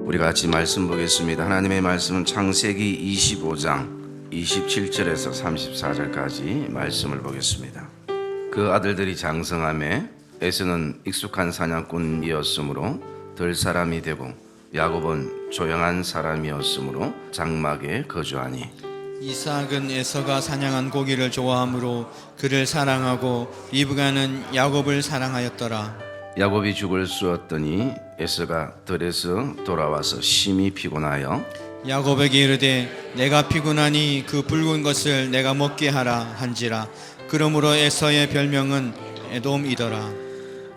우리 같이 말씀 보겠습니다. 하나님의 말씀은 창세기 25장 27절에서 34절까지 말씀을 보겠습니다. 그 아들들이 장성하매 에서는 익숙한 사냥꾼이었으므로 들 사람이 되고 야곱은 조용한 사람이었으므로 장막에 거주하니 이삭은 에서가 사냥한 고기를 좋아하므로 그를 사랑하고 리브가는 야곱을 사랑하였더라. 야곱이 죽을 쑤었더니 에서가 들에서 돌아와서 심히 피곤하여 야곱에게 이르되 내가 피곤하니 그 붉은 것을 내가 먹게 하라 한지라. 그러므로 에서의 별명은 에돔이더라.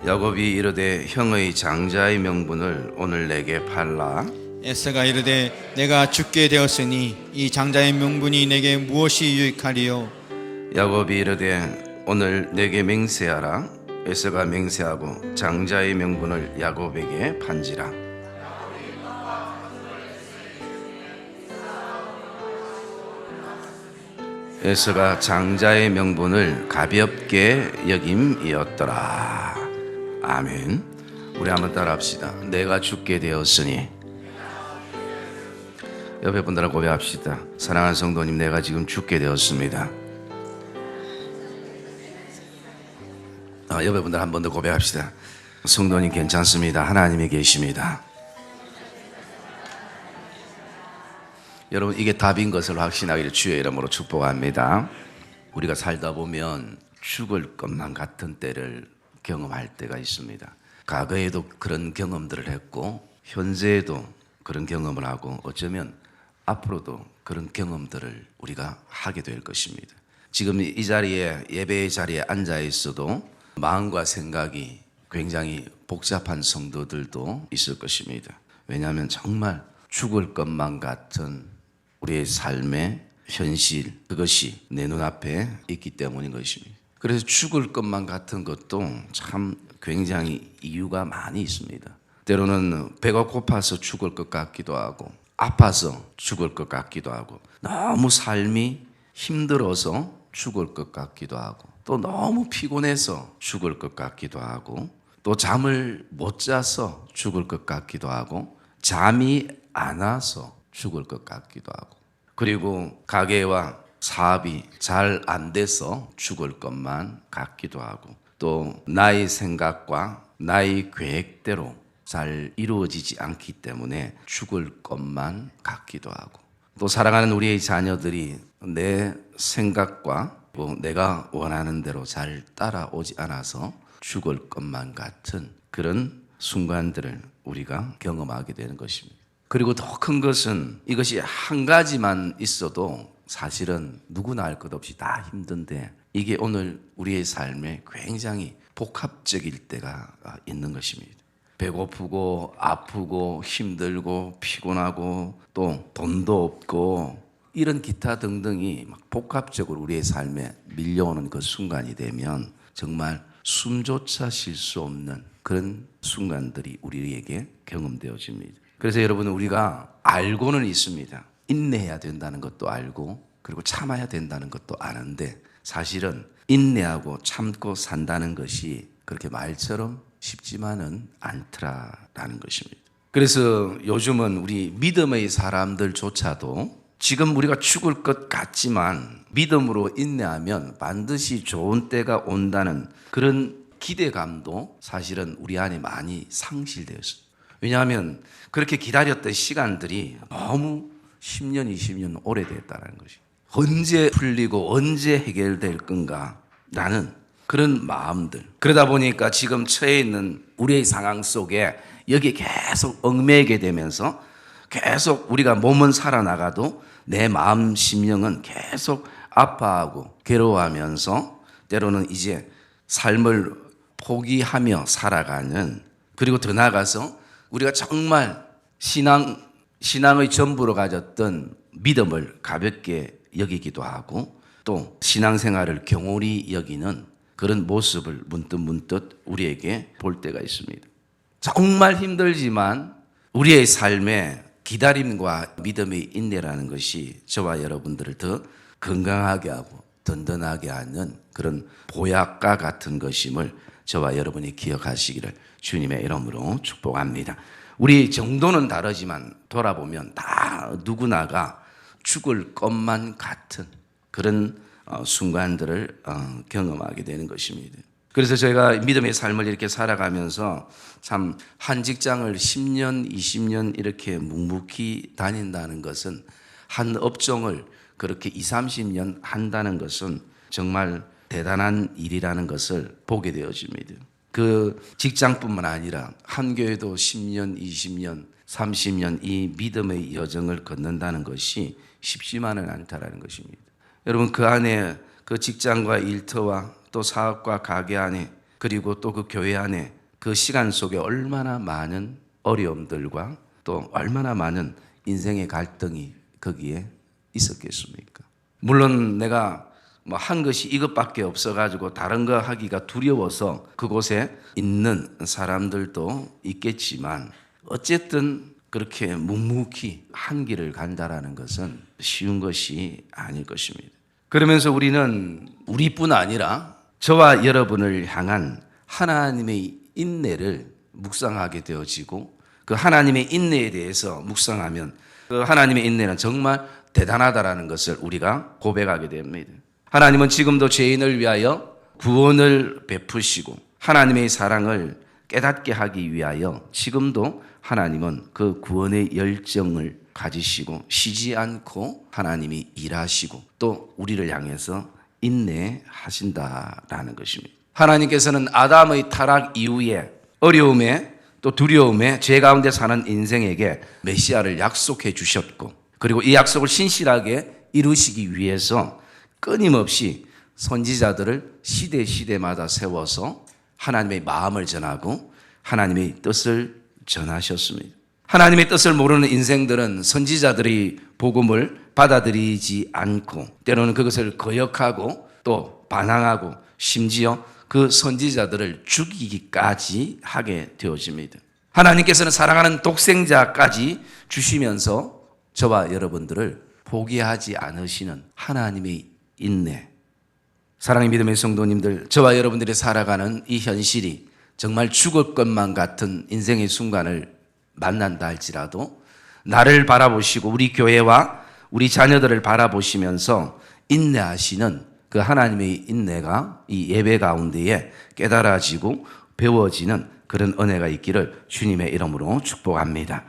야곱이 이르되 형의 장자의 명분을 오늘 내게 팔라. 에서가 이르되 내가 죽게 되었으니 이 장자의 명분이 내게 무엇이 유익하리요. 야곱이 이르되 오늘 내게 맹세하라. 에서가 맹세하고 장자의 명분을 야곱에게 판지라. 에서가 장자의 명분을 가볍게 여김이었더라. 아멘. 우리 한번 따라합시다. 내가 죽게 되었으니. 옆에 분들하고 고백합시다. 사랑하는 성도님, 내가 지금 죽게 되었습니다. 옆에 분들 한 번 더 고백합시다. 성도님 괜찮습니다. 하나님이 계십니다. 여러분, 이게 답인 것을 확신하기를 주의 이름으로 축복합니다. 우리가 살다 보면 죽을 것만 같은 때를 경험할 때가 있습니다. 과거에도 그런 경험들을 했고 현재에도 그런 경험을 하고 어쩌면 앞으로도 그런 경험들을 우리가 하게 될 것입니다. 지금 이 자리에, 예배의 자리에 앉아 있어도 마음과 생각이 굉장히 복잡한 성도들도 있을 것입니다. 왜냐하면 정말 죽을 것만 같은 우리의 삶의 현실, 그것이 내 눈앞에 있기 때문인 것입니다. 그래서 죽을 것만 같은 것도 참 굉장히 이유가 많이 있습니다. 때로는 배가 고파서 죽을 것 같기도 하고 아파서 죽을 것 같기도 하고 너무 삶이 힘들어서 죽을 것 같기도 하고 또 너무 피곤해서 죽을 것 같기도 하고 또 잠을 못 자서 죽을 것 같기도 하고 잠이 안 와서 죽을 것 같기도 하고 그리고 가게와 사업이 잘 안 돼서 죽을 것만 같기도 하고 또 나의 생각과 나의 계획대로 잘 이루어지지 않기 때문에 죽을 것만 같기도 하고 또 사랑하는 우리의 자녀들이 내 생각과 내가 원하는 대로 잘 따라오지 않아서 죽을 것만 같은 그런 순간들을 우리가 경험하게 되는 것입니다. 그리고 더 큰 것은 이것이 한 가지만 있어도 사실은 누구나 할 것 없이 다 힘든데 이게 오늘 우리의 삶에 굉장히 복합적일 때가 있는 것입니다. 배고프고 아프고 힘들고 피곤하고 또 돈도 없고 이런 기타 등등이 막 복합적으로 우리의 삶에 밀려오는 그 순간이 되면 정말 숨조차 쉴 수 없는 그런 순간들이 우리에게 경험되어집니다. 그래서 여러분 우리가 알고는 있습니다. 인내해야 된다는 것도 알고 그리고 참아야 된다는 것도 아는데 사실은 인내하고 참고 산다는 것이 그렇게 말처럼 쉽지만은 않더라라는 것입니다. 그래서 요즘은 우리 믿음의 사람들조차도 지금 우리가 죽을 것 같지만 믿음으로 인내하면 반드시 좋은 때가 온다는 그런 기대감도 사실은 우리 안에 많이 상실되었습니다. 왜냐하면 그렇게 기다렸던 시간들이 너무 10년, 20년 오래됐다는 것이 언제 풀리고 언제 해결될 건가 라는 그런 마음들. 그러다 보니까 지금 처해 있는 우리의 상황 속에 여기에 계속 얽매이게 되면서 계속 우리가 몸은 살아나가도 내 마음 심령은 계속 아파하고 괴로워하면서 때로는 이제 삶을 포기하며 살아가는 그리고 더 나아가서 우리가 정말 신앙의 전부로 가졌던 믿음을 가볍게 여기기도 하고 또 신앙생활을 경홀히 여기는 그런 모습을 문득문득 우리에게 볼 때가 있습니다. 정말 힘들지만 우리의 삶에 기다림과 믿음의 인내라는 것이 저와 여러분들을 더 건강하게 하고 든든하게 하는 그런 보약과 같은 것임을 저와 여러분이 기억하시기를 주님의 이름으로 축복합니다. 우리 정도는 다르지만 돌아보면 다 누구나가 죽을 것만 같은 그런 순간들을 경험하게 되는 것입니다. 그래서 제가 믿음의 삶을 이렇게 살아가면서 참 한 직장을 10년, 20년 이렇게 묵묵히 다닌다는 것은, 한 업종을 그렇게 20, 30년 한다는 것은 정말 대단한 일이라는 것을 보게 되어집니다. 그 직장뿐만 아니라 한 교회도 10년, 20년, 30년 이 믿음의 여정을 걷는다는 것이 쉽지만은 않다라는 것입니다. 여러분, 그 안에 그 직장과 일터와 또 사업과 가게 안에, 그리고 또 그 교회 안에 그 시간 속에 얼마나 많은 어려움들과 또 얼마나 많은 인생의 갈등이 거기에 있었겠습니까? 물론 내가 뭐 한 것이 이것밖에 없어가지고 다른 거 하기가 두려워서 그곳에 있는 사람들도 있겠지만, 어쨌든 그렇게 묵묵히 한 길을 간다라는 것은 쉬운 것이 아닐 것입니다. 그러면서 우리는 우리뿐 아니라 저와 여러분을 향한 하나님의 인내를 묵상하게 되어지고, 그 하나님의 인내에 대해서 묵상하면 그 하나님의 인내는 정말 대단하다라는 것을 우리가 고백하게 됩니다. 하나님은 지금도 죄인을 위하여 구원을 베푸시고 하나님의 사랑을 깨닫게 하기 위하여 지금도 하나님은 그 구원의 열정을 가지시고 쉬지 않고 하나님이 일하시고 또 우리를 향해서 인내하신다라는 것입니다. 하나님께서는 아담의 타락 이후에 어려움에 또 두려움에 죄 가운데 사는 인생에게 메시아를 약속해 주셨고, 그리고 이 약속을 신실하게 이루시기 위해서 끊임없이 선지자들을 시대마다 세워서 하나님의 마음을 전하고 하나님의 뜻을 전하셨습니다. 하나님의 뜻을 모르는 인생들은 선지자들이 복음을 받아들이지 않고 때로는 그것을 거역하고 또 반항하고 심지어 그 선지자들을 죽이기까지 하게 되어집니다. 하나님께서는 사랑하는 독생자까지 주시면서 저와 여러분들을 포기하지 않으시는 하나님의 인내. 사랑의 믿음의 성도님들, 저와 여러분들이 살아가는 이 현실이 정말 죽을 것만 같은 인생의 순간을 만난다 할지라도 나를 바라보시고 우리 교회와 우리 자녀들을 바라보시면서 인내하시는 그 하나님의 인내가 이 예배 가운데에 깨달아지고 배워지는 그런 은혜가 있기를 주님의 이름으로 축복합니다.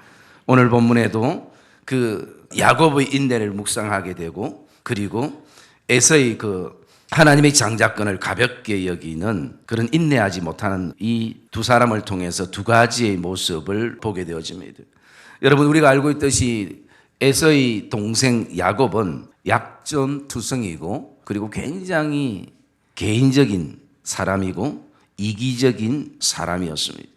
오늘 본문에도 그 야곱의 인내를 묵상하게 되고, 그리고 에서의 그 하나님의 장자권을 가볍게 여기는 그런 인내하지 못하는 이 두 사람을 통해서 두 가지의 모습을 보게 되어집니다. 여러분, 우리가 알고 있듯이 에서의 동생 야곱은 약점투성이고 그리고 굉장히 개인적인 사람이고 이기적인 사람이었습니다.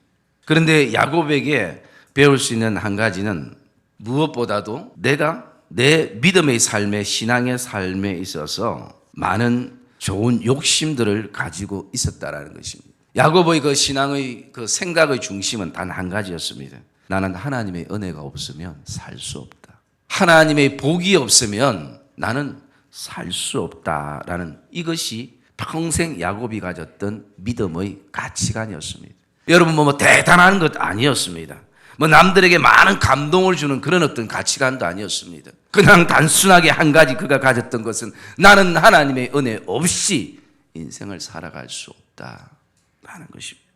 그런데 야곱에게 배울 수 있는 한 가지는 무엇보다도 내가 내 믿음의 삶에, 신앙의 삶에 있어서 많은 좋은 욕심들을 가지고 있었다라는 것입니다. 야곱의 그 신앙의 그 생각의 중심은 단 한 가지였습니다. 나는 하나님의 은혜가 없으면 살 수 없다. 하나님의 복이 없으면 나는 살 수 없다라는, 이것이 평생 야곱이 가졌던 믿음의 가치관이었습니다. 여러분, 뭐 대단한 것 아니었습니다. 뭐 남들에게 많은 감동을 주는 그런 어떤 가치관도 아니었습니다. 그냥 단순하게 한 가지 그가 가졌던 것은 나는 하나님의 은혜 없이 인생을 살아갈 수 없다라는 것입니다.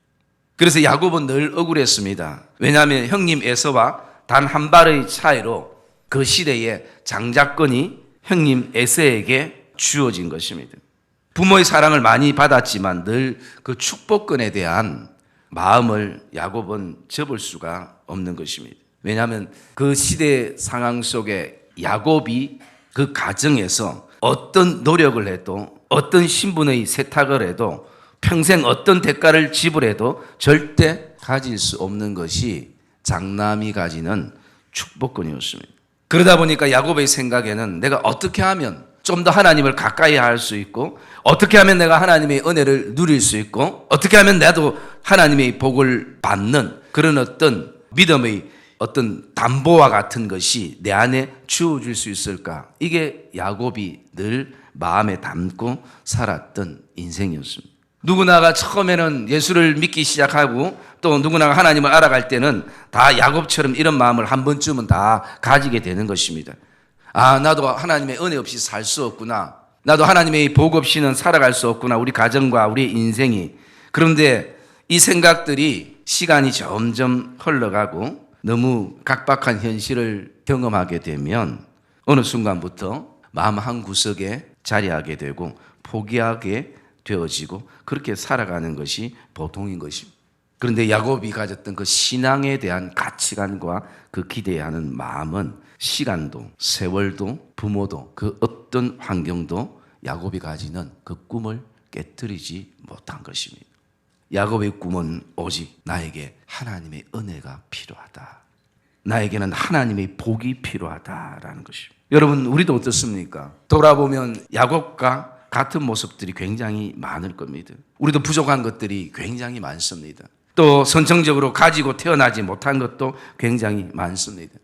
그래서 야곱은 늘 억울했습니다. 왜냐하면 형님 에서와 단 한 발의 차이로 그 시대에 장자권이 형님 에서에게 주어진 것입니다. 부모의 사랑을 많이 받았지만 늘 그 축복권에 대한 마음을 야곱은 접을 수가 없는 것입니다. 왜냐하면 그 시대 상황 속에 야곱이 그 가정에서 어떤 노력을 해도, 어떤 신분의 세탁을 해도, 평생 어떤 대가를 지불해도 절대 가질 수 없는 것이 장남이 가지는 축복권이었습니다. 그러다 보니까 야곱의 생각에는 내가 어떻게 하면 좀 더 하나님을 가까이 할 수 있고, 어떻게 하면 내가 하나님의 은혜를 누릴 수 있고, 어떻게 하면 나도 하나님의 복을 받는 그런 어떤 믿음의 어떤 담보와 같은 것이 내 안에 주어질 수 있을까? 이게 야곱이 늘 마음에 담고 살았던 인생이었습니다. 누구나가 처음에는 예수를 믿기 시작하고 또 누구나가 하나님을 알아갈 때는 다 야곱처럼 이런 마음을 한 번쯤은 다 가지게 되는 것입니다. 아, 나도 하나님의 은혜 없이 살 수 없구나. 나도 하나님의 복 없이는 살아갈 수 없구나. 우리 가정과 우리 인생이. 그런데 이 생각들이 시간이 점점 흘러가고 너무 각박한 현실을 경험하게 되면 어느 순간부터 마음 한 구석에 자리하게 되고 포기하게 되어지고 그렇게 살아가는 것이 보통인 것입니다. 그런데 야곱이 가졌던 그 신앙에 대한 가치관과 그 기대하는 마음은 시간도 세월도 부모도 그 어떤 환경도 야곱이 가지는 그 꿈을 깨뜨리지 못한 것입니다. 야곱의 꿈은 오직 나에게 하나님의 은혜가 필요하다. 나에게는 하나님의 복이 필요하다라는 것입니다. 여러분, 우리도 어떻습니까? 돌아보면 야곱과 같은 모습들이 굉장히 많을 겁니다. 우리도 부족한 것들이 굉장히 많습니다. 또 선천적으로 가지고 태어나지 못한 것도 굉장히 많습니다.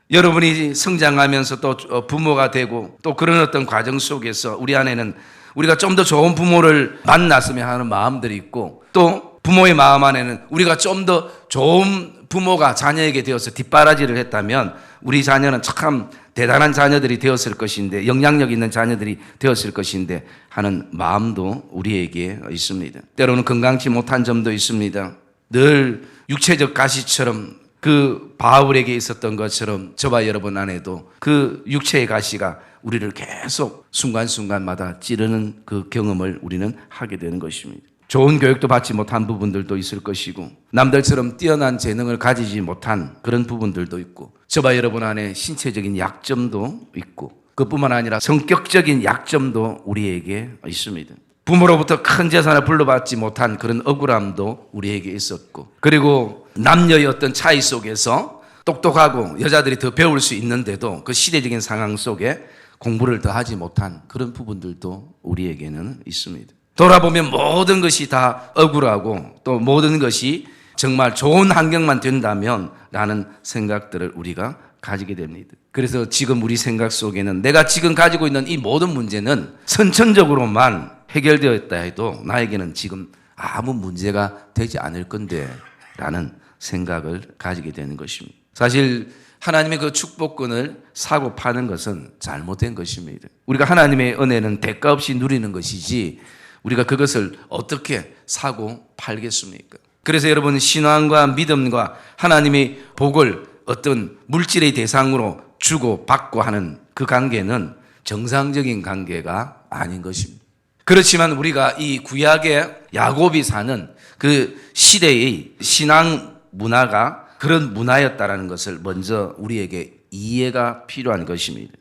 여러분이 성장하면서 또 부모가 되고 또 그런 어떤 과정 속에서 우리 안에는 우리가 좀 더 좋은 부모를 만났으면 하는 마음들이 있고 또 부모의 마음 안에는 우리가 좀 더 좋은 부모가 자녀에게 되어서 뒷바라지를 했다면 우리 자녀는 참 대단한 자녀들이 되었을 것인데 영향력 있는 자녀들이 되었을 것인데 하는 마음도 우리에게 있습니다. 때로는 건강치 못한 점도 있습니다. 늘 육체적 가시처럼 그 바울에게 있었던 것처럼 저와 여러분 안에도 그 육체의 가시가 우리를 계속 순간순간마다 찌르는 그 경험을 우리는 하게 되는 것입니다. 좋은 교육도 받지 못한 부분들도 있을 것이고 남들처럼 뛰어난 재능을 가지지 못한 그런 부분들도 있고 저와 여러분 안에 신체적인 약점도 있고 그뿐만 아니라 성격적인 약점도 우리에게 있습니다. 부모로부터 큰 재산을 불러받지 못한 그런 억울함도 우리에게 있었고 그리고 남녀의 어떤 차이 속에서 똑똑하고 여자들이 더 배울 수 있는데도 그 시대적인 상황 속에 공부를 더 하지 못한 그런 부분들도 우리에게는 있습니다. 돌아보면 모든 것이 다 억울하고 또 모든 것이 정말 좋은 환경만 된다면 라는 생각들을 우리가 가지게 됩니다. 그래서 지금 우리 생각 속에는 내가 지금 가지고 있는 이 모든 문제는 선천적으로만 해결되었다 해도 나에게는 지금 아무 문제가 되지 않을 건데 라는 생각을 가지게 되는 것입니다. 사실 하나님의 그 축복권을 사고 파는 것은 잘못된 것입니다. 우리가 하나님의 은혜는 대가 없이 누리는 것이지 우리가 그것을 어떻게 사고 팔겠습니까? 그래서 여러분 신앙과 믿음과 하나님의 복을 어떤 물질의 대상으로 주고 받고 하는 그 관계는 정상적인 관계가 아닌 것입니다. 그렇지만 우리가 이 구약의 야곱이 사는 그 시대의 신앙 문화가 그런 문화였다라는 것을 먼저 우리에게 이해가 필요한 것입니다.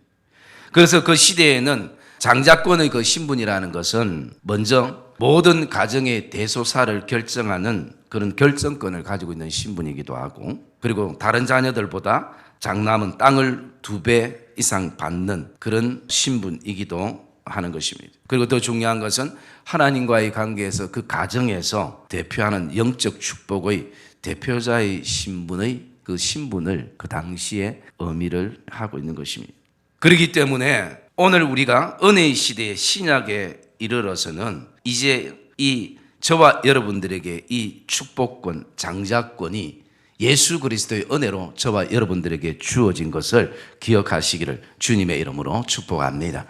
그래서 그 시대에는 장자권의 그 신분이라는 것은 먼저 모든 가정의 대소사를 결정하는 그런 결정권을 가지고 있는 신분이기도 하고 그리고 다른 자녀들보다 장남은 땅을 2배 이상 받는 그런 신분이기도 하는 것입니다. 그리고 더 중요한 것은 하나님과의 관계에서 그 가정에서 대표하는 영적 축복의 대표자의 신분의 그 신분을 그 당시에 의미를 하고 있는 것입니다. 그렇기 때문에 오늘 우리가 은혜의 시대의 신약에 이르러서는 이제 이 저와 여러분들에게 이 축복권, 장자권이 예수 그리스도의 은혜로 저와 여러분들에게 주어진 것을 기억하시기를 주님의 이름으로 축복합니다.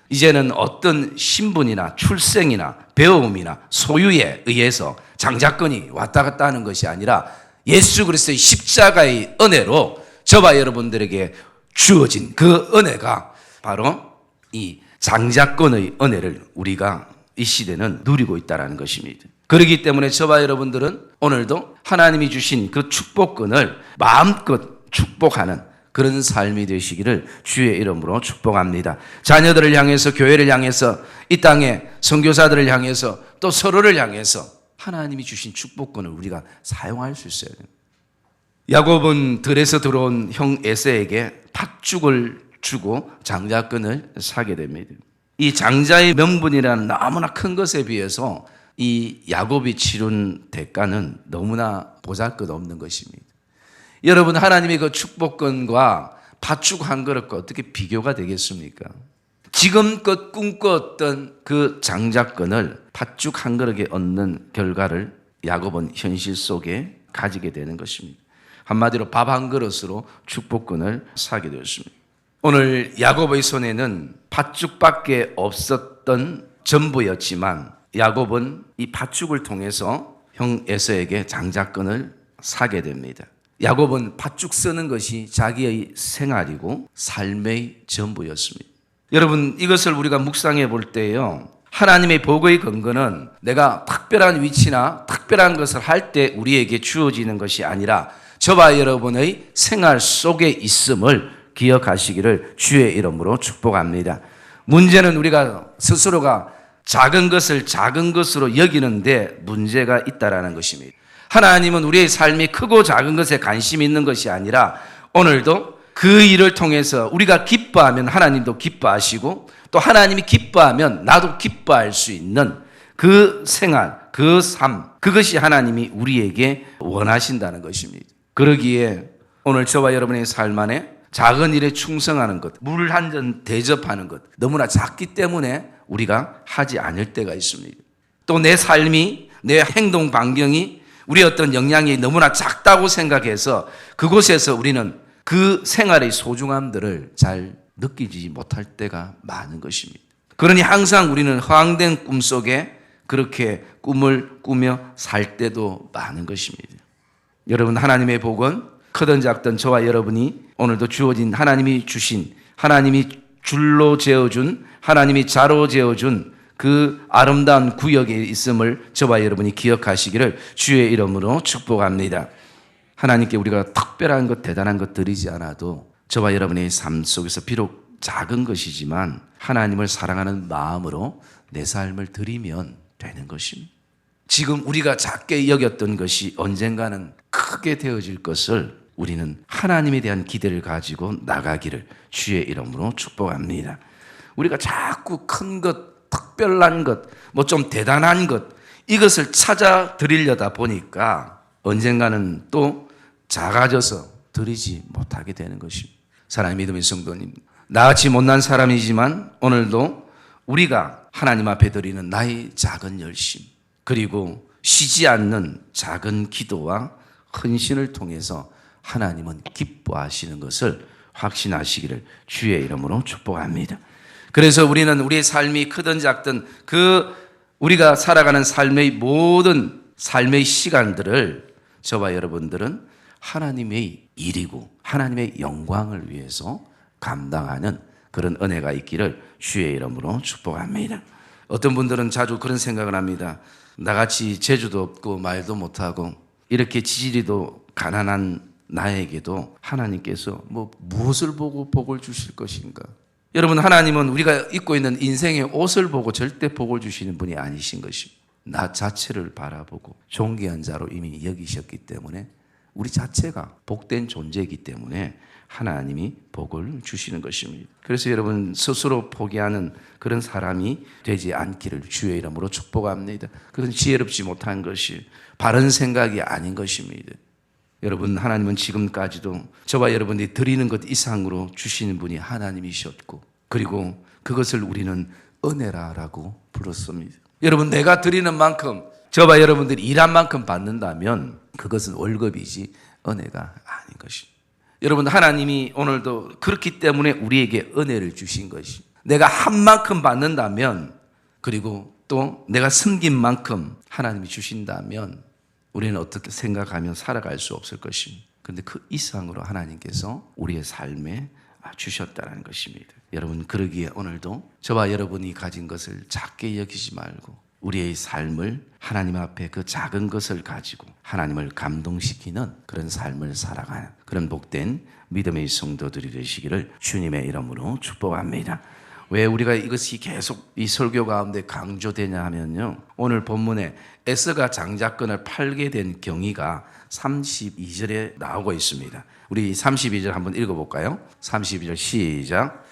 이제는 어떤 신분이나 출생이나 배움이나 소유에 의해서 장자권이 왔다 갔다 하는 것이 아니라 예수 그리스도의 십자가의 은혜로 저와 여러분들에게 주어진 그 은혜가 바로 이 장자권의 은혜를 우리가 이 시대는 누리고 있다는 것입니다. 그렇기 때문에 저와 여러분들은 오늘도 하나님이 주신 그 축복권을 마음껏 축복하는 그런 삶이 되시기를 주의 이름으로 축복합니다. 자녀들을 향해서 교회를 향해서 이 땅의 선교사들을 향해서 또 서로를 향해서 하나님이 주신 축복권을 우리가 사용할 수 있어야 됩니다. 야곱은 들에서 들어온 형 에서에게 팥죽을 주고 장자권을 사게 됩니다. 이 장자의 명분이라는 너무나 큰 것에 비해서 이 야곱이 치른 대가는 너무나 보잘것없는 것입니다. 여러분 하나님의 그 축복권과 팥죽 한 그릇과 어떻게 비교가 되겠습니까? 지금껏 꿈꿨던 그 장자권을 팥죽 한 그릇에 얻는 결과를 야곱은 현실 속에 가지게 되는 것입니다. 한마디로 밥 한 그릇으로 축복권을 사게 되었습니다. 오늘 야곱의 손에는 팥죽밖에 없었던 전부였지만 야곱은 이 팥죽을 통해서 형 에서에게 장자권을 사게 됩니다. 야곱은 팥죽 쓰는 것이 자기의 생활이고 삶의 전부였습니다. 여러분, 이것을 우리가 묵상해 볼 때요, 하나님의 복의 근거는 내가 특별한 위치나 특별한 것을 할 때 우리에게 주어지는 것이 아니라 저와 여러분의 생활 속에 있음을 기억하시기를 주의 이름으로 축복합니다. 문제는 우리가 스스로가 작은 것을 작은 것으로 여기는데 문제가 있다라는 것입니다. 하나님은 우리의 삶이 크고 작은 것에 관심이 있는 것이 아니라 오늘도 그 일을 통해서 우리가 기뻐하면 하나님도 기뻐하시고 또 하나님이 기뻐하면 나도 기뻐할 수 있는 그 생활, 그 삶, 그것이 하나님이 우리에게 원하신다는 것입니다. 그러기에 오늘 저와 여러분의 삶 안에 작은 일에 충성하는 것, 물 한 잔 대접하는 것 너무나 작기 때문에 우리가 하지 않을 때가 있습니다. 또 내 삶이, 내 행동 반경이 우리의 어떤 영향이 너무나 작다고 생각해서 그곳에서 우리는 그 생활의 소중함들을 잘 느끼지 못할 때가 많은 것입니다. 그러니 항상 우리는 허황된 꿈 속에 그렇게 꿈을 꾸며 살 때도 많은 것입니다. 여러분, 하나님의 복은 크든 작든 저와 여러분이 오늘도 주어진 하나님이 주신, 하나님이 줄로 재어준, 하나님이 자로 재어준 그 아름다운 구역에 있음을 저와 여러분이 기억하시기를 주의 이름으로 축복합니다. 하나님께 우리가 특별한 것, 대단한 것 드리지 않아도 저와 여러분의 삶 속에서 비록 작은 것이지만 하나님을 사랑하는 마음으로 내 삶을 드리면 되는 것입니다. 지금 우리가 작게 여겼던 것이 언젠가는 크게 되어질 것을 우리는 하나님에 대한 기대를 가지고 나가기를 주의 이름으로 축복합니다. 우리가 자꾸 큰 것, 특별한 것, 뭐 좀 대단한 것, 이것을 찾아 드리려다 보니까 언젠가는 또 작아져서 드리지 못하게 되는 것입니다. 사랑의 믿음의 성도님, 나같이 못난 사람이지만 오늘도 우리가 하나님 앞에 드리는 나의 작은 열심, 그리고 쉬지 않는 작은 기도와 헌신을 통해서 하나님은 기뻐하시는 것을 확신하시기를 주의 이름으로 축복합니다. 그래서 우리는 우리의 삶이 크든 작든 그 우리가 살아가는 삶의 모든 삶의 시간들을 저와 여러분들은 하나님의 일이고 하나님의 영광을 위해서 감당하는 그런 은혜가 있기를 주의 이름으로 축복합니다. 어떤 분들은 자주 그런 생각을 합니다. 나같이 재주도 없고 말도 못하고 이렇게 지지리도 가난한 나에게도 하나님께서 무엇을 보고 복을 주실 것인가? 여러분, 하나님은 우리가 입고 있는 인생의 옷을 보고 절대 복을 주시는 분이 아니신 것입니다. 나 자체를 바라보고 존귀한 자로 이미 여기셨기 때문에 우리 자체가 복된 존재이기 때문에 하나님이 복을 주시는 것입니다. 그래서 여러분, 스스로 포기하는 그런 사람이 되지 않기를 주의 이름으로 축복합니다. 그건 지혜롭지 못한 것이 바른 생각이 아닌 것입니다. 여러분, 하나님은 지금까지도 저와 여러분들이 드리는 것 이상으로 주시는 분이 하나님이셨고, 그리고 그것을 우리는 은혜라고 불렀습니다. 여러분, 내가 드리는 만큼, 저와 여러분들이 일한 만큼 받는다면 그것은 월급이지 은혜가 아닌 것입니다. 여러분, 하나님이 오늘도 그렇기 때문에 우리에게 은혜를 주신 것이, 내가 한 만큼 받는다면, 그리고 또 내가 섬긴 만큼 하나님이 주신다면 우리는 어떻게 생각하며 살아갈 수 없을 것입니다. 그런데 그 이상으로 하나님께서 우리의 삶에 주셨다는 것입니다. 여러분, 그러기에 오늘도 저와 여러분이 가진 것을 작게 여기지 말고 우리의 삶을 하나님 앞에 그 작은 것을 가지고 하나님을 감동시키는 그런 삶을 살아가는 그런 복된 믿음의 성도들이 되시기를 주님의 이름으로 축복합니다. 왜 우리가 이것이 계속 이 설교 가운데 강조되냐 하면요, 오늘 본문에 에서가 장자권을 팔게 된 경위가 32절에 나오고 있습니다. 우리 32절 한번 읽어볼까요? 32절 시작.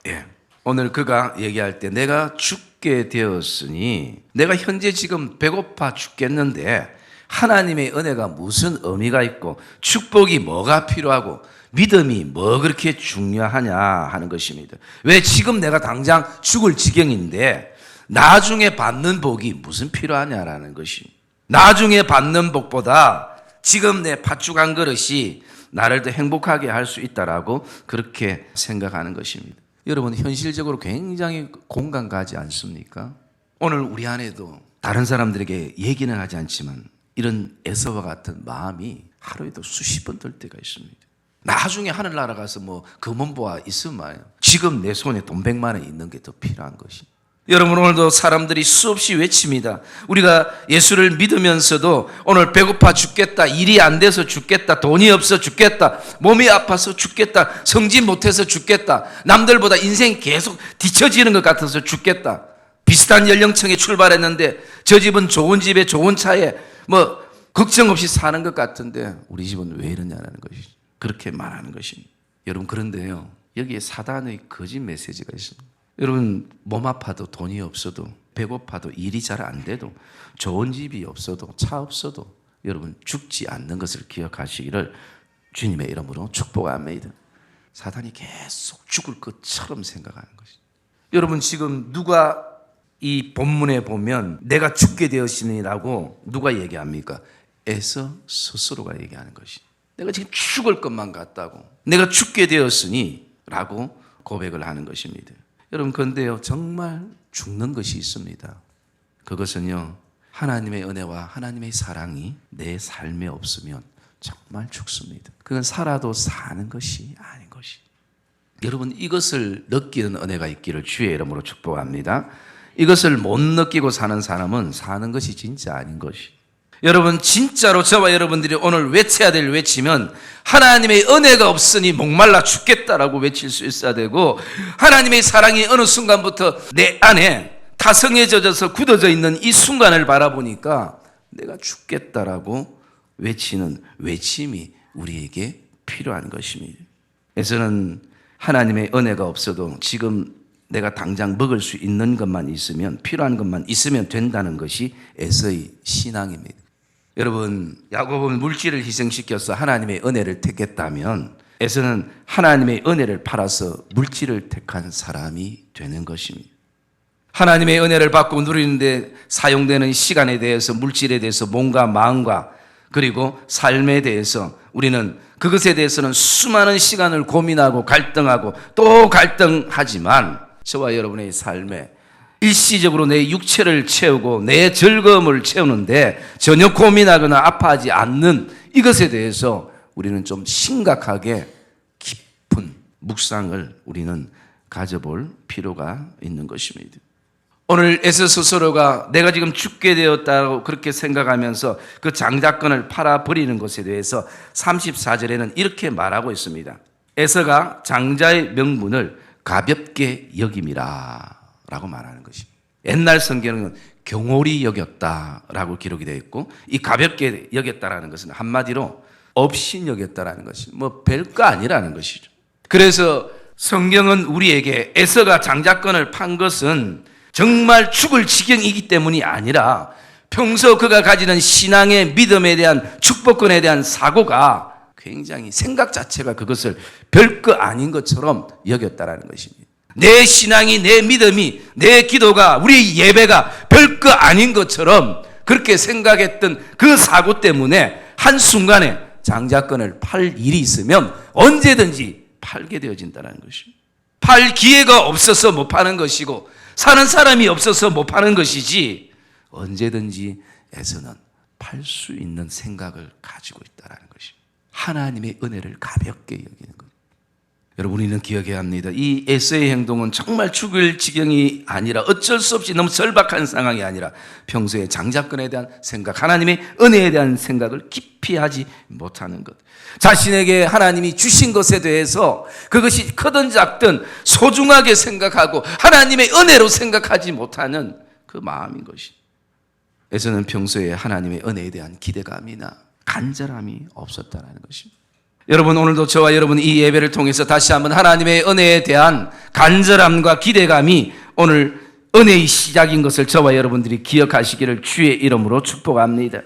예, 오늘 그가 얘기할 때 내가 죽게 되었으니, 내가 현재 지금 배고파 죽겠는데 하나님의 은혜가 무슨 의미가 있고 축복이 뭐가 필요하고 믿음이 뭐 그렇게 중요하냐 하는 것입니다. 왜 지금 내가 당장 죽을 지경인데 나중에 받는 복이 무슨 필요하냐라는 것입니다. 나중에 받는 복보다 지금 내 팥죽 한 그릇이 나를 더 행복하게 할 수 있다라고 그렇게 생각하는 것입니다. 여러분, 현실적으로 굉장히 공감 가지 않습니까? 오늘 우리 안에도 다른 사람들에게 얘기는 하지 않지만 이런 에서와 같은 마음이 하루에도 수십 번 들 때가 있습니다. 나중에 하늘나라 가서 뭐 금은보화 있으면 말이에요. 지금 내 손에 돈 100만 원 있는 게 더 필요한 것이. 여러분, 오늘도 사람들이 수없이 외칩니다. 우리가 예수를 믿으면서도 오늘 배고파 죽겠다, 일이 안 돼서 죽겠다, 돈이 없어 죽겠다, 몸이 아파서 죽겠다, 성진 못해서 죽겠다, 남들보다 인생이 계속 뒤처지는 것 같아서 죽겠다, 비슷한 연령층에 출발했는데 저 집은 좋은 집에 좋은 차에 뭐 걱정 없이 사는 것 같은데 우리 집은 왜 이러냐는 것이죠. 그렇게 말하는 것입니다. 여러분, 그런데요, 여기에 사단의 거짓 메시지가 있습니다. 여러분, 몸 아파도 돈이 없어도 배고파도 일이 잘 안 돼도 좋은 집이 없어도 차 없어도 여러분 죽지 않는 것을 기억하시기를 주님의 이름으로 축복합니다. 사단이 계속 죽을 것처럼 생각하는 것이죠. 여러분, 지금 누가 이 본문에 보면 내가 죽게 되었으니라고 누가 얘기합니까? 에서 스스로가 얘기하는 것이. 내가 지금 죽을 것만 같다고, 내가 죽게 되었으니 라고 고백을 하는 것입니다. 여러분, 그런데요, 정말 죽는 것이 있습니다. 그것은요, 하나님의 은혜와 하나님의 사랑이 내 삶에 없으면 정말 죽습니다. 그건 살아도 사는 것이 아닌 것이. 여러분, 이것을 느끼는 은혜가 있기를 주의 이름으로 축복합니다. 이것을 못 느끼고 사는 사람은 사는 것이 진짜 아닌 것이. 여러분, 진짜로 저와 여러분들이 오늘 외쳐야 될 외치면 하나님의 은혜가 없으니 목말라 죽겠다라고 외칠 수 있어야 되고, 하나님의 사랑이 어느 순간부터 내 안에 타성에 젖어서 굳어져 있는 이 순간을 바라보니까 내가 죽겠다라고 외치는 외침이 우리에게 필요한 것입니다. 에서는 하나님의 은혜가 없어도 지금 내가 당장 먹을 수 있는 것만 있으면, 필요한 것만 있으면 된다는 것이 에서의 신앙입니다. 여러분, 야곱은 물질을 희생시켜서 하나님의 은혜를 택했다면 에서는 하나님의 은혜를 팔아서 물질을 택한 사람이 되는 것입니다. 하나님의 은혜를 받고 누리는데 사용되는 시간에 대해서, 물질에 대해서 몸과 마음과 그리고 삶에 대해서 우리는 그것에 대해서는 수많은 시간을 고민하고 갈등하고 또 갈등하지만 저와 여러분의 삶에 일시적으로 내 육체를 채우고 내 즐거움을 채우는데 전혀 고민하거나 아파하지 않는 이것에 대해서 우리는 좀 심각하게 깊은 묵상을 우리는 가져볼 필요가 있는 것입니다. 오늘 에서 스스로가 내가 지금 죽게 되었다고 그렇게 생각하면서 그 장자권을 팔아버리는 것에 대해서 34절에는 이렇게 말하고 있습니다. 에서가 장자의 명분을 가볍게 여김이라 라고 말하는 것입니다. 옛날 성경은 경홀히 여겼다라고 기록이 되어 있고, 이 가볍게 여겼다라는 것은 한마디로 업신 여겼다라는 것이 뭐 별거 아니라는 것이죠. 그래서 성경은 우리에게 에서가 장자권을 판 것은 정말 죽을 지경이기 때문이 아니라 평소 그가 가지는 신앙의 믿음에 대한 축복권에 대한 사고가 굉장히 생각 자체가 그것을 별거 아닌 것처럼 여겼다라는 것입니다. 내 신앙이, 내 믿음이, 내 기도가, 우리 예배가 별거 아닌 것처럼 그렇게 생각했던 그 사고 때문에 한순간에 장자권을 팔 일이 있으면 언제든지 팔게 되어진다는 것입니다. 팔 기회가 없어서 못 파는 것이고 사는 사람이 없어서 못 파는 것이지 언제든지 에서는 팔 수 있는 생각을 가지고 있다는 것입니다. 하나님의 은혜를 가볍게 여기는 것. 여러분, 우리는 기억해야 합니다. 이 에서의 행동은 정말 죽을 지경이 아니라 어쩔 수 없이 너무 절박한 상황이 아니라 평소에 장자권에 대한 생각, 하나님의 은혜에 대한 생각을 깊이 하지 못하는 것. 자신에게 하나님이 주신 것에 대해서 그것이 크든 작든 소중하게 생각하고 하나님의 은혜로 생각하지 못하는 그 마음인 것이. 에서는 평소에 하나님의 은혜에 대한 기대감이나 간절함이 없었다는 것입니다. 여러분, 오늘도 저와 여러분 이 예배를 통해서 다시 한번 하나님의 은혜에 대한 간절함과 기대감이 오늘 은혜의 시작인 것을 저와 여러분들이 기억하시기를 주의 이름으로 축복합니다.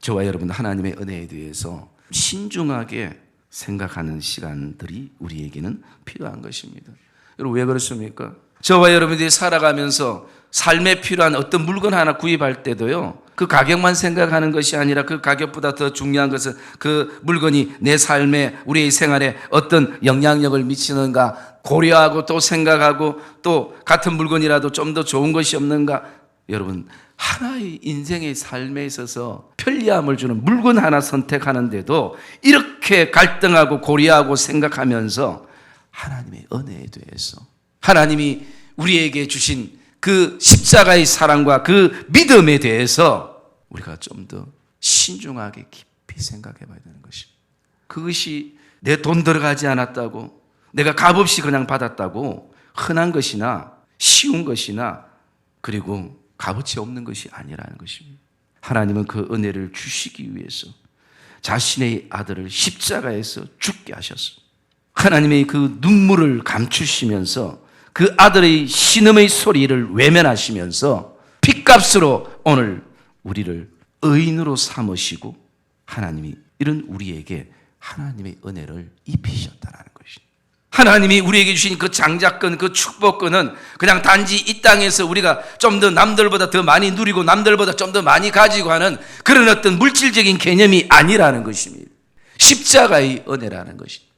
저와 여러분 하나님의 은혜에 대해서 신중하게 생각하는 시간들이 우리에게는 필요한 것입니다. 여러분 왜 그렇습니까? 저와 여러분들이 살아가면서 삶에 필요한 어떤 물건 하나 구입할 때도요, 그 가격만 생각하는 것이 아니라 그 가격보다 더 중요한 것은 그 물건이 내 삶에, 우리의 생활에 어떤 영향력을 미치는가 고려하고 또 생각하고, 또 같은 물건이라도 좀 더 좋은 것이 없는가. 여러분, 하나의 인생의 삶에 있어서 편리함을 주는 물건 하나 선택하는데도 이렇게 갈등하고 고려하고 생각하면서 하나님의 은혜에 대해서, 하나님이 우리에게 주신 그 십자가의 사랑과 그 믿음에 대해서 우리가 좀 더 신중하게 깊이 생각해 봐야 되는 것입니다. 그것이 내 돈 들어가지 않았다고, 내가 값없이 그냥 받았다고 흔한 것이나 쉬운 것이나 그리고 값어치 없는 것이 아니라는 것입니다. 하나님은 그 은혜를 주시기 위해서 자신의 아들을 십자가에서 죽게 하셨습니다. 하나님의 그 눈물을 감추시면서 그 아들의 신음의 소리를 외면하시면서 핏값으로 오늘 우리를 의인으로 삼으시고, 하나님이 이런 우리에게 하나님의 은혜를 입히셨다는 것입니다. 하나님이 우리에게 주신 그 장자권, 그 축복권은 그냥 단지 이 땅에서 우리가 좀 더 남들보다 더 많이 누리고 남들보다 좀 더 많이 가지고 하는 그런 어떤 물질적인 개념이 아니라는 것입니다. 십자가의 은혜라는 것입니다.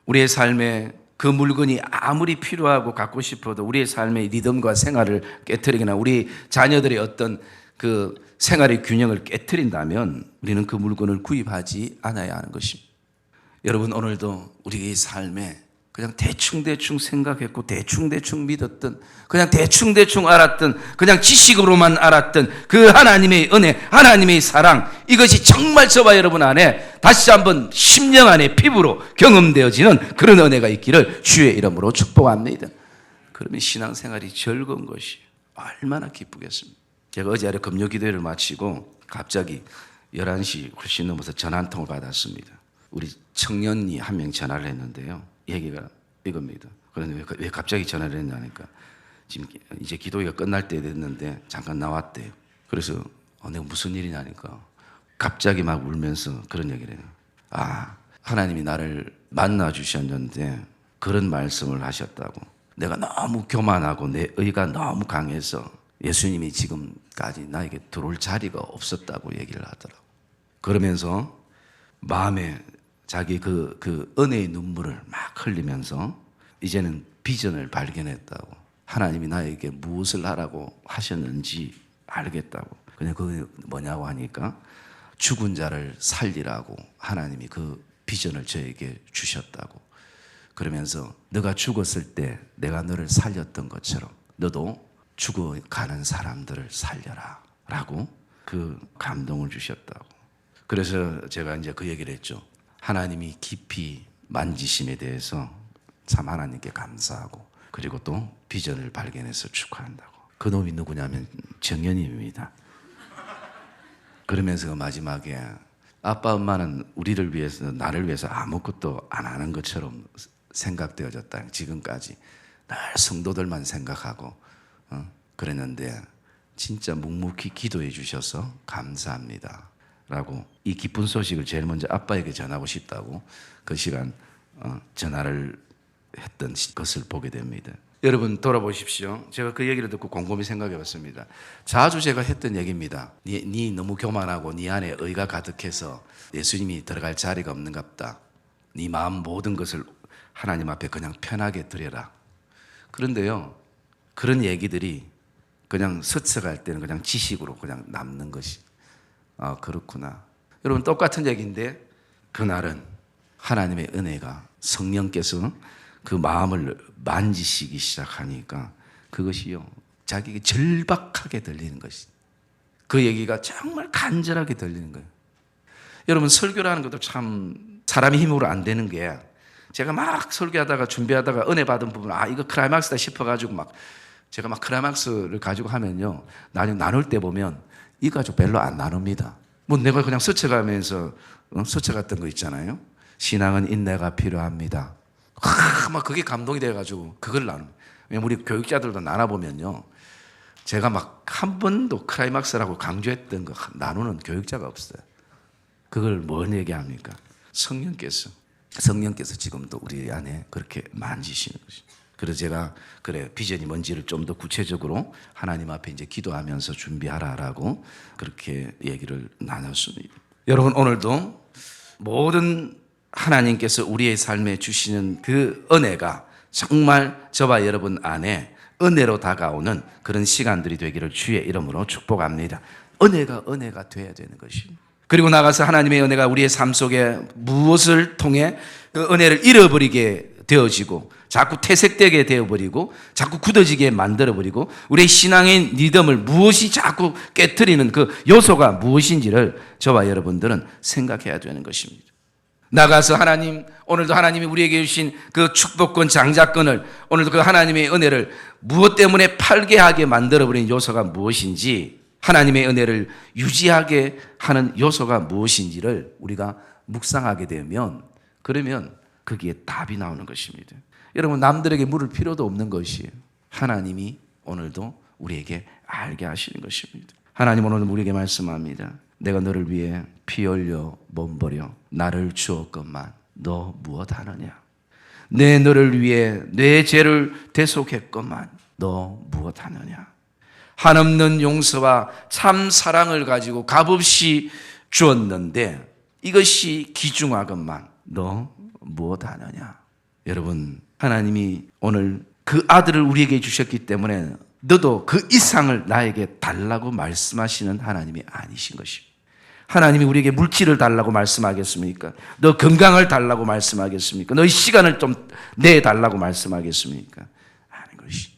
우리의 삶에 그 물건이 아무리 필요하고 갖고 싶어도 우리의 삶의 리듬과 생활을 깨트리거나 우리 자녀들의 어떤 그 생활의 균형을 깨트린다면 우리는 그 물건을 구입하지 않아야 하는 것입니다. 여러분, 오늘도 우리의 삶에 그냥 대충 생각했고 대충 믿었던, 그냥 대충 알았던, 그냥 지식으로만 알았던 그 하나님의 은혜, 하나님의 사랑, 이것이 정말 저와 여러분 안에 다시 한번 심령 안에 피부로 경험되어지는 그런 은혜가 있기를 주의 이름으로 축복합니다. 그러면 신앙생활이 즐거운 것이 얼마나 기쁘겠습니까? 제가 어제 아래 금요기도회를 마치고 갑자기 11시 훨씬 넘어서 전화 한 통을 받았습니다. 우리 청년이 한 명 전화를 했는데요, 얘기가 이겁니다. 그런데 왜 갑자기 전화를 했냐니까, 지금 이제 기도회가 끝날 때 됐는데 잠깐 나왔대요. 그래서 내가 무슨 일이냐니까 갑자기 막 울면서 그런 얘기를 해요. 하나님이 나를 만나 주셨는데 그런 말씀을 하셨다고. 내가 너무 교만하고 내 의가 너무 강해서 예수님이 지금까지 나에게 들어올 자리가 없었다고 얘기를 하더라고. 그러면서 마음에 자기 그 은혜의 눈물을 막 흘리면서 이제는 비전을 발견했다고. 하나님이 나에게 무엇을 하라고 하셨는지 알겠다고. 그냥 그게 뭐냐고 하니까 죽은 자를 살리라고 하나님이 그 비전을 저에게 주셨다고. 그러면서 너가 죽었을 때 내가 너를 살렸던 것처럼 너도 죽어가는 사람들을 살려라 라고 그 감동을 주셨다고. 그래서 제가 이제 그 얘기를 했죠. 하나님이 깊이 만지심에 대해서 참 하나님께 감사하고, 그리고 또 비전을 발견해서 축하한다고. 그 놈이 누구냐면 정연님입니다. 그러면서 마지막에 아빠 엄마는 우리를 위해서, 나를 위해서 아무것도 안 하는 것처럼 생각되어졌다. 지금까지 늘 성도들만 생각하고 그랬는데 진짜 묵묵히 기도해 주셔서 감사합니다 라고, 이 기쁜 소식을 제일 먼저 아빠에게 전하고 싶다고 그 시간 전화를 했던 것을 보게 됩니다. 여러분 돌아보십시오. 제가 그 얘기를 듣고 곰곰이 생각해 봤습니다. 자주 제가 했던 얘기입니다. 네 너무 교만하고 네 안에 의가 가득해서 예수님이 들어갈 자리가 없는갑다. 네 마음 모든 것을 하나님 앞에 그냥 편하게 드려라. 그런데요, 그런 얘기들이 그냥 스쳐갈 때는 그냥 지식으로 그냥 남는 것이, 그렇구나. 여러분 똑같은 얘기인데 그날은 하나님의 은혜가, 성령께서 그 마음을 만지시기 시작하니까 그것이요, 자기에게 절박하게 들리는 것이, 그 얘기가 정말 간절하게 들리는 거예요. 여러분 설교라는 것도 참 사람의 힘으로 안 되는 게, 제가 막 설교하다가 준비하다가 은혜 받은 부분, 이거 클라이막스다 싶어가지고 막 제가 막 클라이막스를 가지고 하면요, 나중에 나눌 때 보면 이 가지고 별로 안 나눕니다. 뭐 내가 그냥 스쳐가면서 스쳐갔던 거 있잖아요. 신앙은 인내가 필요합니다. 막 그게 감동이 돼가지고 그걸 나눕니다. 왜냐면 우리 교육자들도 나눠보면요, 제가 막 한 번도 클라이막스라고 강조했던 거 나누는 교육자가 없어요. 그걸 뭘 얘기합니까? 성령께서 지금도 우리 안에 그렇게 만지시는 것입니다. 그래서 제가 비전이 뭔지를 좀 더 구체적으로 하나님 앞에 이제 기도하면서 준비하라라고 그렇게 얘기를 나눴습니다. 여러분, 오늘도 모든 하나님께서 우리의 삶에 주시는 그 은혜가 정말 저와 여러분 안에 은혜로 다가오는 그런 시간들이 되기를 주의 이름으로 축복합니다. 은혜가 돼야 되는 것입니다. 그리고 나가서 하나님의 은혜가 우리의 삶 속에 무엇을 통해 그 은혜를 잃어버리게 되어지고 자꾸 퇴색되게 되어버리고 자꾸 굳어지게 만들어버리고 우리의 신앙의 리듬을 무엇이 자꾸 깨트리는 그 요소가 무엇인지를 저와 여러분들은 생각해야 되는 것입니다. 나가서 오늘도 하나님이 우리에게 주신 그 축복권 장자권을, 오늘도 그 하나님의 은혜를 무엇 때문에 팔게 하게 만들어버린 요소가 무엇인지, 하나님의 은혜를 유지하게 하는 요소가 무엇인지를 우리가 묵상하게 되면, 그러면 거기에 답이 나오는 것입니다. 여러분, 남들에게 물을 필요도 없는 것이에요. 하나님이 오늘도 우리에게 알게 하시는 것입니다. 하나님 오늘도 우리에게 말씀합니다. 내가 너를 위해 피 흘려 몸 버려 나를 주었건만 너 무엇하느냐. 내 너를 위해 내 죄를 대속했건만 너 무엇하느냐. 한없는 용서와 참 사랑을 가지고 값없이 주었는데 이것이 기중하건만 너 무엇하느냐. 여러분, 하나님이 오늘 그 아들을 우리에게 주셨기 때문에 너도 그 이상을 나에게 달라고 말씀하시는 하나님이 아니신 것입니다. 하나님이 우리에게 물질을 달라고 말씀하겠습니까? 너 건강을 달라고 말씀하겠습니까? 너의 시간을 좀 내달라고 말씀하겠습니까? 아닌 것이.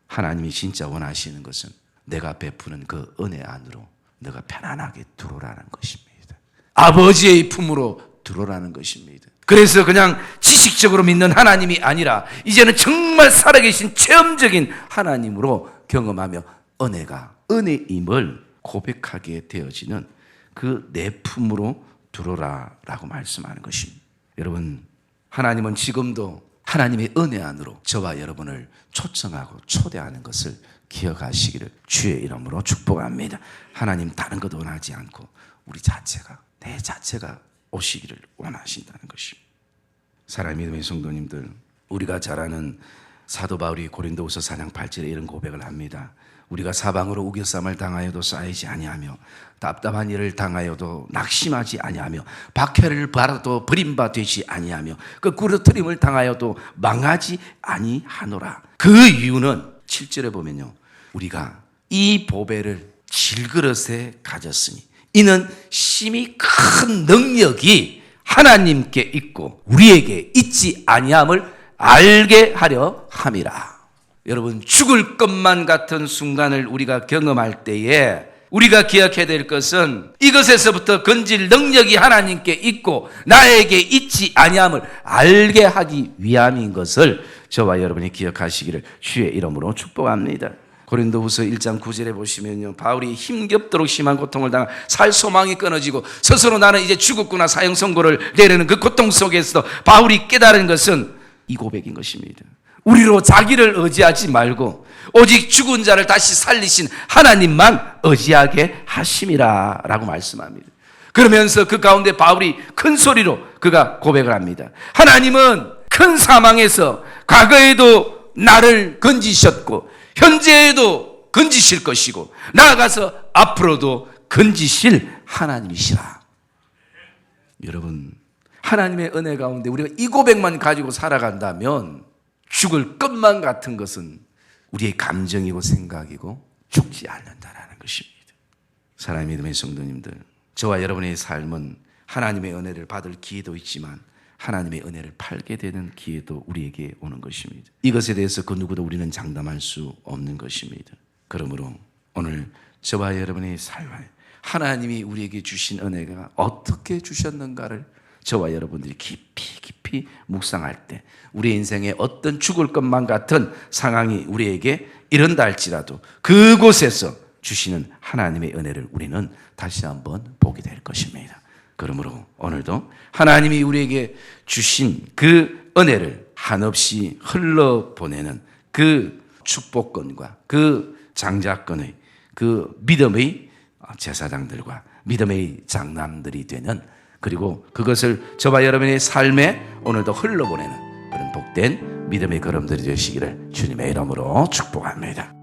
하나님이 진짜 원하시는 것은 내가 베푸는 그 은혜 안으로 너가 편안하게 들어오라는 것입니다. 아버지의 품으로 들어오라는 것입니다. 그래서 그냥 지식적으로 믿는 하나님이 아니라 이제는 정말 살아계신 체험적인 하나님으로 경험하며 은혜가 은혜임을 고백하게 되어지는 그 내 품으로 들어오라라고 말씀하는 것입니다. 여러분, 하나님은 지금도 하나님의 은혜 안으로 저와 여러분을 초청하고 초대하는 것을 기억하시기를 주의 이름으로 축복합니다. 하나님 다른 것 원하지 않고 우리 자체가, 내 자체가 오시기를 원하신다는 것입니다. 사랑하는 믿음의 성도님들, 우리가 잘 아는 사도 바울이 고린도후서 4장 8절에 이런 고백을 합니다. 우리가 사방으로 우겨쌈을 당하여도 쌓이지 아니하며 답답한 일을 당하여도 낙심하지 아니하며 박해를 받아도 버림바 되지 아니하며 그 구르트림을 당하여도 망하지 아니하노라. 그 이유는 7절에 보면요, 우리가 이 보배를 질그릇에 가졌으니 이는 심히 큰 능력이 하나님께 있고 우리에게 있지 아니함을 알게 하려 함이라. 여러분, 죽을 것만 같은 순간을 우리가 경험할 때에 우리가 기억해야 될 것은 이것에서부터 건질 능력이 하나님께 있고 나에게 있지 아니함을 알게 하기 위함인 것을 저와 여러분이 기억하시기를 주의 이름으로 축복합니다. 고린도후서 1장 9절에 보시면요, 바울이 힘겹도록 심한 고통을 당하 살 소망이 끊어지고 스스로 나는 이제 죽었구나 사형 선고를 내리는 그 고통 속에서 바울이 깨달은 것은 이 고백인 것입니다. 우리로 자기를 의지하지 말고 오직 죽은 자를 다시 살리신 하나님만 의지하게 하심이라 라고 말씀합니다. 그러면서 그 가운데 바울이 큰 소리로 그가 고백을 합니다. 하나님은 큰 사망에서 과거에도 나를 건지셨고 현재에도 건지실 것이고 나아가서 앞으로도 건지실 하나님이시라. 여러분, 하나님의 은혜 가운데 우리가 이 고백만 가지고 살아간다면 죽을 것만 같은 것은 우리의 감정이고 생각이고 죽지 않는다라는 것입니다. 사랑하는 믿음의 성도님들, 저와 여러분의 삶은 하나님의 은혜를 받을 기회도 있지만 하나님의 은혜를 팔게 되는 기회도 우리에게 오는 것입니다. 이것에 대해서 그 누구도 우리는 장담할 수 없는 것입니다. 그러므로 오늘 저와 여러분의 삶에 하나님이 우리에게 주신 은혜가 어떻게 주셨는가를 저와 여러분들이 깊이 묵상할 때 우리 인생에 어떤 죽을 것만 같은 상황이 우리에게 이른다 할지라도 그곳에서 주시는 하나님의 은혜를 우리는 다시 한번 보게 될 것입니다. 그러므로 오늘도 하나님이 우리에게 주신 그 은혜를 한없이 흘러보내는 그 축복권과 그 장자권의 그 믿음의 제사장들과 믿음의 장남들이 되는, 그리고 그것을 저와 여러분의 삶에 오늘도 흘러보내는 그런 복된 믿음의 걸음들이 되시기를 주님의 이름으로 축복합니다.